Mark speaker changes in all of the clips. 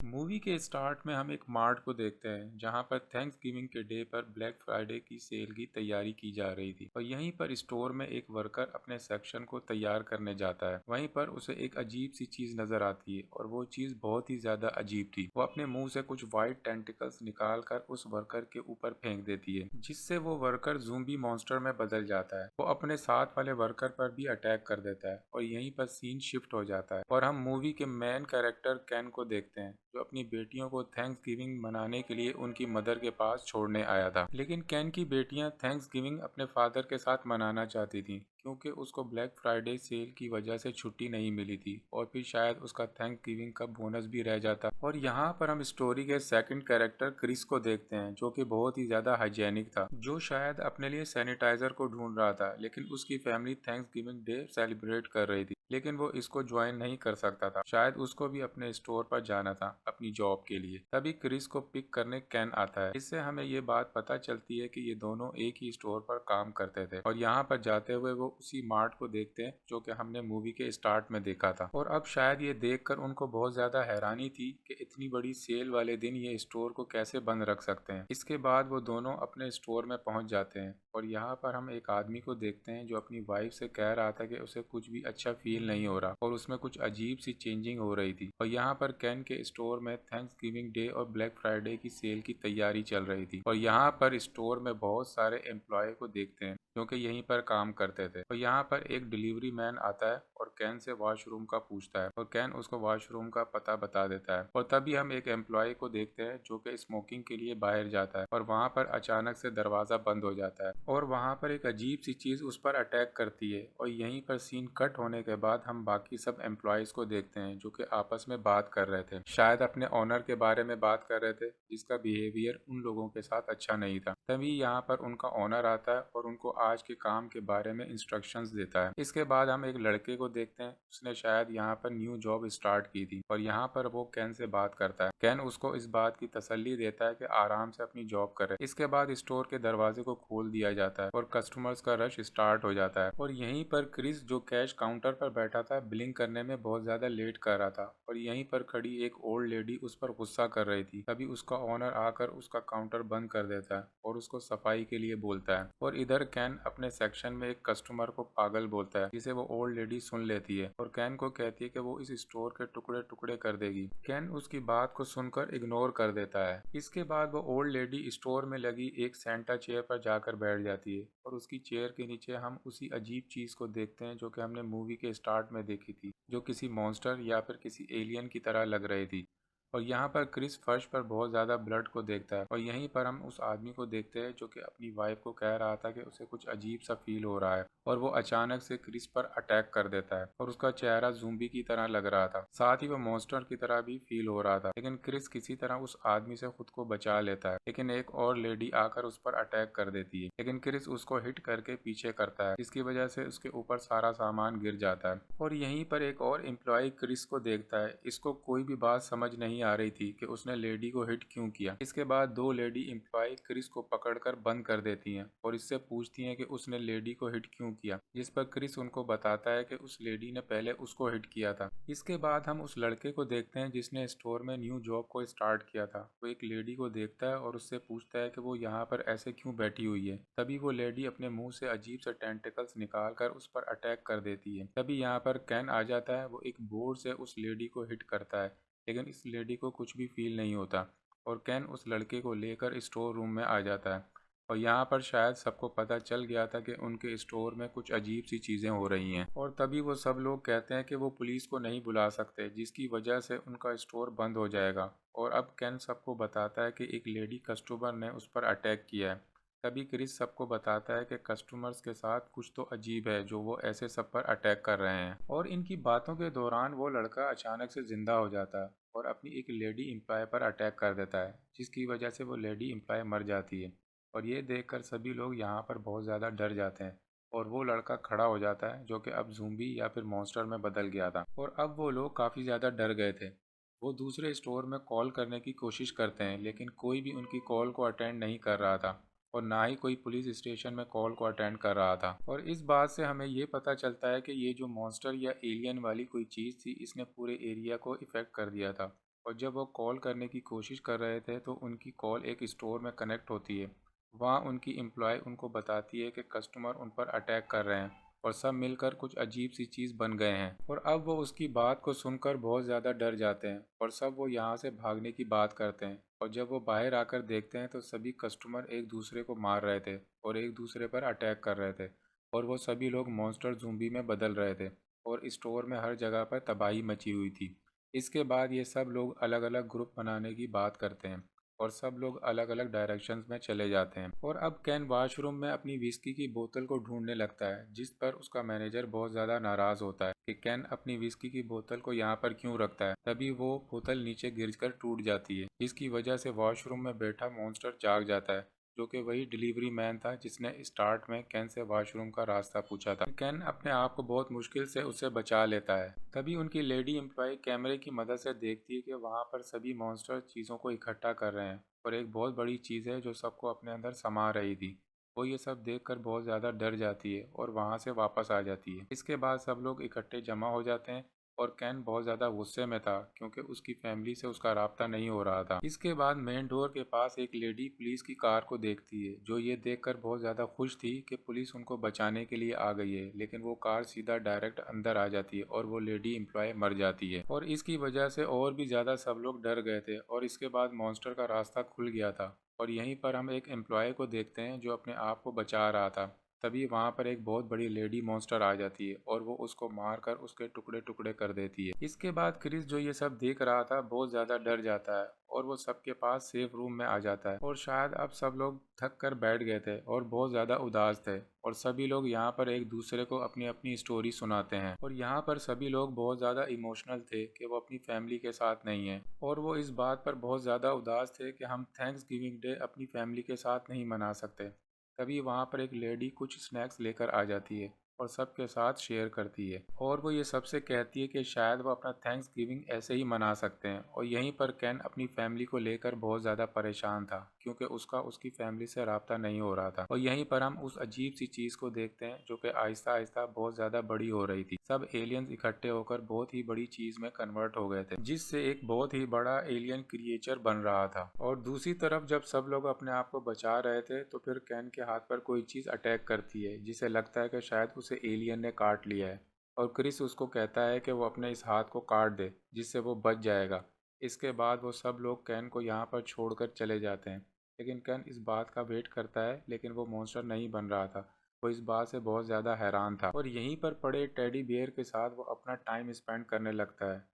Speaker 1: Movie के start में हम एक मार्ट को देखते हैं जहां पर थैंक्स गिविंग के डे पर ब्लैक फ्राइडे की सेल की तैयारी की जा रही थी और यहीं पर स्टोर में एक वर्कर अपने सेक्शन को तैयार करने जाता है। वहीं पर उसे एक अजीब सी चीज नजर आती है और वो चीज बहुत ही ज्यादा अजीब थी। वो अपने मुंह से कुछ व्हाइट टेंटिकल्स निकाल कर उस वर्कर के ऊपर फेंक देती है, जिससे वो वर्कर ज़ूम्बी मॉन्स्टर में बदल जाता है। वो अपने साथ वाले वर्कर पर भी अटैक कर देता है और यहीं पर सीन शिफ्ट हो जाता है और हम मूवी के मेन कैरेक्टर कैन को देखते हैं, जो अपनी बेटियों को थैंक्स गिविंग मनाने के लिए उनकी मदर के पास छोड़ने आया था। लेकिन कैन की बेटियां थैंक्स गिविंग अपने फादर के साथ मनाना चाहती थी क्योंकि उसको ब्लैक फ्राइडे सेल की वजह से छुट्टी नहीं मिली थी और फिर शायद उसका थैंक्स गिविंग का बोनस भी रह जाता। और यहाँ पर हम स्टोरी के सेकंड कैरेक्टर क्रिस को देखते हैं, जो कि बहुत ही ज्यादा हाइजेनिक था, जो शायद अपने लिए सैनिटाइजर को ढूंढ रहा था। लेकिन उसकी family thanks giving day celebrate कर रही थी, लेकिन वो इसको ज्वाइन नहीं कर सकता था। शायद उसको भी अपने स्टोर पर जाना था अपनी जॉब के लिए। तभी क्रिस को पिक करने कैन आता है। इससे हमें ये बात पता चलती है कि ये दोनों एक ही स्टोर पर काम करते थे और यहाँ पर जाते हुए वो उसी मार्ट को देखते हैं जो कि हमने मूवी के स्टार्ट में देखा था। और अब शायद ये देखकर उनको बहुत ज्यादा हैरानी थी कि इतनी बड़ी सेल वाले दिन ये स्टोर को कैसे बंद रख सकते हैं। इसके बाद वो दोनों अपने स्टोर में पहुंच जाते हैं और यहाँ पर हम एक आदमी को देखते हैं जो अपनी वाइफ से कह रहा था कि उसे कुछ भी अच्छा फील नहीं हो रहा और उसमें कुछ अजीब सी चेंजिंग हो रही थी। और यहाँ पर कैन के स्टोर में थैंक्स गिविंग डे और ब्लैक फ्राइडे की सेल की तैयारी चल रही थी और यहाँ पर स्टोर में बहुत सारे एम्प्लॉय को देखते हैं क्योंकि यहीं पर काम करते थे। और यहाँ पर एक डिलीवरी मैन आता है और कैन से वॉशरूम का पूछता है और कैन उसको वॉशरूम का पता बता देता है। और तभी हम एक एम्प्लॉय को देखते हैं जो कि स्मोकिंग के लिए बाहर जाता है और वहाँ पर अचानक से दरवाजा बंद हो जाता है और वहाँ पर एक अजीब सी चीज उस पर अटैक करती है। और यहीं पर सीन कट होने के बाद हम बाकी सब एम्प्लॉयज को देखते हैं जो कि आपस में बात कर रहे थे, शायद अपने ऑनर के बारे में बात कर रहे थे जिसका बिहेवियर उन लोगों के साथ अच्छा नहीं था। तभी यहाँ पर उनका ऑनर आता है और उनको आज के काम के बारे में इंस्ट्रक्शंस देता है। इसके बाद हम एक लड़के को देखते हैं, उसने शायद यहाँ पर न्यू जॉब स्टार्ट की थी और यहाँ पर वो कैन से बात करता है। कैन उसको इस बात की तसल्ली देता है कि आराम से अपनी जॉब करे। इसके बाद स्टोर के दरवाजे को खोल दिया जाता है और कस्टमर्स का रश स्टार्ट हो जाता है। और यहीं पर क्रिस जो कैश काउंटर पर बैठा था बिलिंग करने में बहुत ज्यादा लेट कर रहा था और यहीं पर खड़ी एक ओल्ड लेडी उस पर गुस्सा कर रही थी। तभी उसका ऑनर आकर उसका काउंटर बंद कर देता है और उसको सफाई के लिए बोलता है। और इधर कैन अपने सेक्शन में एक कस्टमर को पागल बोलता है, जिसे वो ओल्ड लेडी सुन लेती है और कैन को कहती है कि वो इस स्टोर के टुकड़े टुकड़े कर देगी। कैन उसकी बात को सुनकर इग्नोर कर देता है। इसके बाद वो ओल्ड लेडी स्टोर में लगी एक सेंटा चेयर पर जाकर बैठ जाती है और उसकी चेयर के नीचे हम उसी अजीब चीज को देखते हैं जो कि हमने मूवी के स्टार्ट में देखी थी, जो किसी मॉन्स्टर या फिर किसी एलियन की तरह लग रही थी। और यहाँ पर क्रिस फर्श पर बहुत ज्यादा ब्लड को देखता है और यहीं पर हम उस आदमी को देखते हैं जो कि अपनी वाइफ को कह रहा था कि उसे कुछ अजीब सा फील हो रहा है और वो अचानक से क्रिस पर अटैक कर देता है और उसका चेहरा ज़ूम्बी की तरह लग रहा था, साथ ही वो मॉन्स्टर की तरह भी फील हो रहा था। लेकिन क्रिस किसी तरह उस आदमी से खुद को बचा लेता है, लेकिन एक और लेडी आकर उस पर अटैक कर देती है। लेकिन क्रिस उसको हिट करके पीछे करता है, जिसकी वजह से उसके ऊपर सारा सामान गिर जाता है। और यहीं पर एक और एम्प्लॉय क्रिस को देखता है। इसको कोई भी बात समझ नहीं आ रही थी कि उसने लेडी को हिट क्यों किया। इसके बाद दो लेडी एम्प्लॉय क्रिस को पकड़कर बंद कर देती हैं और इससे पूछती हैं कि उसने लेडी को हिट क्यों किया, जिस पर क्रिस उनको बताता है कि उस लेडी ने पहले उसको हिट किया था। इसके बाद हम उस लड़के को देखते हैं जिसने स्टोर में न्यू जॉब को स्टार्ट किया था। वो एक लेडी को देखता है और उससे पूछता है कि वो यहाँ पर ऐसे क्यों बैठी हुई है। तभी वो लेडी अपने मुंह से अजीब से टेंटिकल्स निकाल कर उस पर अटैक कर देती है। तभी यहाँ पर कैन आ जाता है, वो एक बोर्ड से उस लेडी को हिट करता है, लेकिन इस लेडी को कुछ भी फील नहीं होता और कैन उस लड़के को लेकर स्टोर रूम में आ जाता है। और यहाँ पर शायद सबको पता चल गया था कि उनके स्टोर में कुछ अजीब सी चीज़ें हो रही हैं और तभी वो सब लोग कहते हैं कि वो पुलिस को नहीं बुला सकते, जिसकी वजह से उनका स्टोर बंद हो जाएगा। और अब कैन सबको बताता है कि एक लेडी कस्टमर ने उस पर अटैक किया है। तभी क्रिस सबको बताता है कि कस्टमर्स के साथ कुछ तो अजीब है जो वो ऐसे सब पर अटैक कर रहे हैं। और इनकी बातों के दौरान वो लड़का अचानक से जिंदा हो जाता है और अपनी एक लेडी एम्प्लॉय पर अटैक कर देता है, जिसकी वजह से वो लेडी एम्प्लॉय मर जाती है। और ये देखकर सभी लोग यहाँ पर बहुत ज़्यादा डर जाते हैं और वो लड़का खड़ा हो जाता है जो कि अब ज़ूम्बी या फिर मॉन्स्टर में बदल गया था। और अब वो लोग काफ़ी ज़्यादा डर गए थे। वो दूसरे स्टोर में कॉल करने की कोशिश करते हैं, लेकिन कोई भी उनकी कॉल को अटेंड नहीं कर रहा था और ना ही कोई पुलिस स्टेशन में कॉल को अटेंड कर रहा था। और इस बात से हमें ये पता चलता है कि ये जो मॉन्स्टर या एलियन वाली कोई चीज़ थी, इसने पूरे एरिया को इफेक्ट कर दिया था और जब वो कॉल करने की कोशिश कर रहे थे तो उनकी कॉल एक स्टोर में कनेक्ट होती है। वहाँ उनकी एम्प्लॉय उनको बताती है कि कस्टमर उन पर अटैक कर रहे हैं और सब मिलकर कुछ अजीब सी चीज़ बन गए हैं। और अब वो उसकी बात को सुनकर बहुत ज़्यादा डर जाते हैं और सब वो यहाँ से भागने की बात करते हैं। और जब वो बाहर आकर देखते हैं तो सभी कस्टमर एक दूसरे को मार रहे थे और एक दूसरे पर अटैक कर रहे थे और वो सभी लोग मॉन्स्टर ज़ूम्बी में बदल रहे थे और स्टोर में हर जगह पर तबाही मची हुई थी। इसके बाद ये सब लोग अलग अलग ग्रुप बनाने की बात करते हैं और सब लोग अलग अलग डायरेक्शंस में चले जाते हैं। और अब केन वॉशरूम में अपनी विस्की की बोतल को ढूंढने लगता है, जिस पर उसका मैनेजर बहुत ज़्यादा नाराज़ होता है कि केन अपनी विस्की की बोतल को यहाँ पर क्यों रखता है। तभी वो बोतल नीचे गिरकर टूट जाती है, जिसकी वजह से वॉशरूम में बैठा मॉन्स्टर जाग जाता है, जो कि वही डिलीवरी मैन था जिसने स्टार्ट में केन से वॉशरूम का रास्ता पूछा था। केन अपने आप को बहुत मुश्किल से उससे बचा लेता है। तभी उनकी लेडी एम्प्लॉय कैमरे की मदद से देखती है कि वहाँ पर सभी मॉन्स्टर चीज़ों को इकट्ठा कर रहे हैं और एक बहुत बड़ी चीज़ है जो सबको अपने अंदर समा रही थी। वो ये सब देखकर बहुत ज़्यादा डर जाती है और वहाँ से वापस आ जाती है। इसके बाद सब लोग इकट्ठे जमा हो जाते हैं और कैन बहुत ज़्यादा गुस्से में था क्योंकि उसकी फैमिली से उसका राब्ता नहीं हो रहा था। इसके बाद मेन डोर के पास एक लेडी पुलिस की कार को देखती है, जो ये देखकर बहुत ज़्यादा खुश थी कि पुलिस उनको बचाने के लिए आ गई है। लेकिन वो कार सीधा डायरेक्ट अंदर आ जाती है और वो लेडी एम्प्लॉय मर जाती है और इसकी वजह से और भी ज़्यादा सब लोग डर गए थे और इसके बाद मॉन्स्टर का रास्ता खुल गया था। और यहीं पर हम एक एम्प्लॉय को देखते हैं जो अपने आप को बचा रहा था। तभी वहाँ पर एक बहुत बड़ी लेडी मॉन्स्टर आ जाती है और वो उसको मारकर उसके टुकड़े टुकड़े कर देती है। इसके बाद क्रिस, जो ये सब देख रहा था, बहुत ज़्यादा डर जाता है और वो सबके पास सेफ रूम में आ जाता है। और शायद अब सब लोग थक कर बैठ गए थे और बहुत ज़्यादा उदास थे और सभी लोग यहाँ पर एक दूसरे को अपनी अपनी स्टोरी सुनाते हैं। और यहाँ पर सभी लोग बहुत ज़्यादा इमोशनल थे कि वो अपनी फैमिली के साथ नहीं है और वो इस बात पर बहुत ज़्यादा उदास थे कि हम थैंक्स गिविंग डे अपनी फैमिली के साथ नहीं मना सकते। तभी वहाँ पर एक लेडी कुछ स्नैक्स लेकर आ जाती है और सबके साथ शेयर करती है और वो ये सबसे कहती है कि शायद वो अपना थैंक्स गिविंग ऐसे ही मना सकते हैं। और यहीं पर कैन अपनी फैमिली को लेकर बहुत ज़्यादा परेशान था क्योंकि उसका उसकी फैमिली से राब्ता नहीं हो रहा था। और यहीं पर हम उस अजीब सी चीज़ को देखते हैं जो कि आहिस्ता आहिस्ता बहुत ज़्यादा बड़ी हो रही थी। सब एलियंस इकट्ठे होकर बहुत ही बड़ी चीज़ में कन्वर्ट हो गए थे, जिससे एक बहुत ही बड़ा एलियन क्रिएचर बन रहा था। और दूसरी तरफ जब सब लोग अपने आप को बचा रहे थे तो फिर कैन के हाथ पर कोई चीज़ अटैक करती है, जिसे लगता है कि शायद उसे एलियन ने काट लिया है। और क्रिस उसको कहता है कि वो अपने इस हाथ को काट दे जिससे वो बच जाएगा। इसके बाद वो सब लोग कैन को यहाँ पर छोड़कर चले जाते हैं। लेकिन कैन इस बात का वेट करता है, लेकिन वो मॉन्स्टर नहीं बन रहा था। वो इस बात से बहुत ज़्यादा हैरान था और यहीं पर पड़े टेडी बियर के साथ वो अपना टाइम स्पेंड करने लगता है।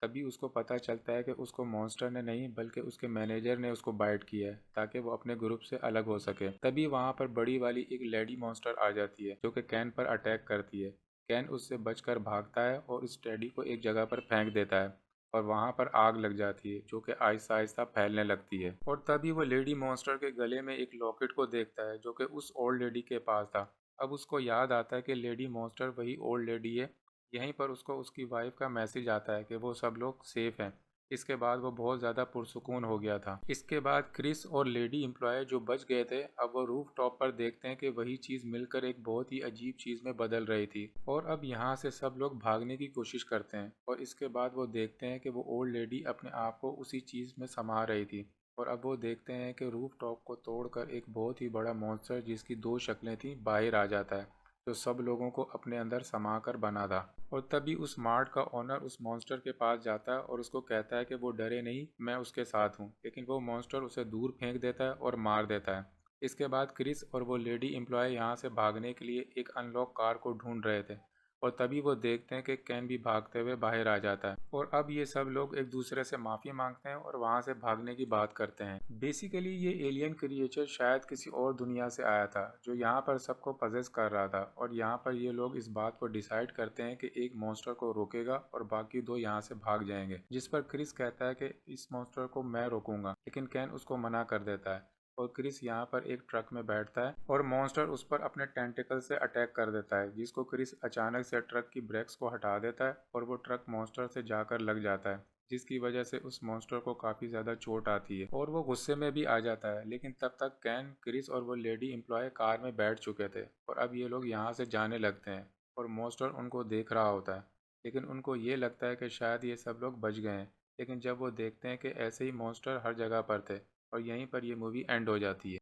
Speaker 1: तभी उसको पता चलता है कि उसको मॉन्स्टर ने नहीं बल्कि उसके मैनेजर ने उसको बाइट किया है ताकि वो अपने ग्रुप से अलग हो सके। तभी वहाँ पर बड़ी वाली एक लेडी मॉन्स्टर आ जाती है जो कि कैन पर अटैक करती है। कैन उससे बचकर भागता है और उस टेडी को एक जगह पर फेंक देता है और वहाँ पर आग लग जाती है जो कि आहिस्ता आहिस्ता फैलने लगती है। और तभी वो लेडी मॉन्स्टर के गले में एक लॉकेट को देखता है जो कि उस ओल्ड लेडी के पास था। अब उसको याद आता है कि लेडी मॉन्स्टर वही ओल्ड लेडी है। यहीं पर उसको उसकी वाइफ का मैसेज आता है कि वो सब लोग सेफ हैं। इसके बाद वो बहुत ज़्यादा पुरसुकून हो गया था। इसके बाद क्रिस और लेडी एम्प्लॉय जो बच गए थे, अब वो रूफ टॉप पर देखते हैं कि वही चीज़ मिलकर एक बहुत ही अजीब चीज़ में बदल रही थी। और अब यहाँ से सब लोग भागने की कोशिश करते हैं और इसके बाद वो देखते हैं कि वो ओल्ड लेडी अपने आप को उसी चीज़ में समा रही थी। और अब वो देखते हैं कि रूफ टॉप को तोड़कर एक बहुत ही बड़ा मॉन्स्टर जिसकी दो शक्लें थी बाहर आ जाता है, जो सब लोगों को अपने अंदर समा कर बना था। और तभी उस मार्ट का ओनर उस मॉन्स्टर के पास जाता है और उसको कहता है कि वो डरे नहीं, मैं उसके साथ हूँ। लेकिन वो मॉन्स्टर उसे दूर फेंक देता है और मार देता है। इसके बाद क्रिस और वो लेडी एम्प्लॉय यहाँ से भागने के लिए एक अनलॉक कार को ढूंढ रहे थे और तभी वो देखते हैं कि कैन भी भागते हुए बाहर आ जाता है। और अब ये सब लोग एक दूसरे से माफ़ी मांगते हैं और वहाँ से भागने की बात करते हैं। बेसिकली ये एलियन क्रिएचर शायद किसी और दुनिया से आया था जो यहाँ पर सबको पजेस कर रहा था। और यहाँ पर ये लोग इस बात को डिसाइड करते हैं कि एक मॉन्स्टर को रोकेगा और बाकी दो यहाँ से भाग जाएंगे, जिस पर क्रिस कहता है कि इस मॉन्स्टर को मैं रोकूंगा। लेकिन कैन उसको मना कर देता है और क्रिस यहाँ पर एक ट्रक में बैठता है और मॉन्स्टर उस पर अपने टेंटिकल से अटैक कर देता है, जिसको क्रिस अचानक से ट्रक की ब्रेक्स को हटा देता है और वो ट्रक मॉन्स्टर से जाकर लग जाता है, जिसकी वजह से उस मॉन्स्टर को काफ़ी ज़्यादा चोट आती है और वो गुस्से में भी आ जाता है। लेकिन तब तक कैन, क्रिस और वो लेडी एम्प्लॉय कार में बैठ चुके थे और अब ये लोग यहाँ से जाने लगते हैं और मॉन्स्टर उनको देख रहा होता है। लेकिन उनको ये लगता है कि शायद ये सब लोग बच गए हैं लेकिन जब वो देखते हैं कि ऐसे ही मॉन्स्टर हर जगह पर थे और यहीं पर ये मूवी एंड हो जाती है।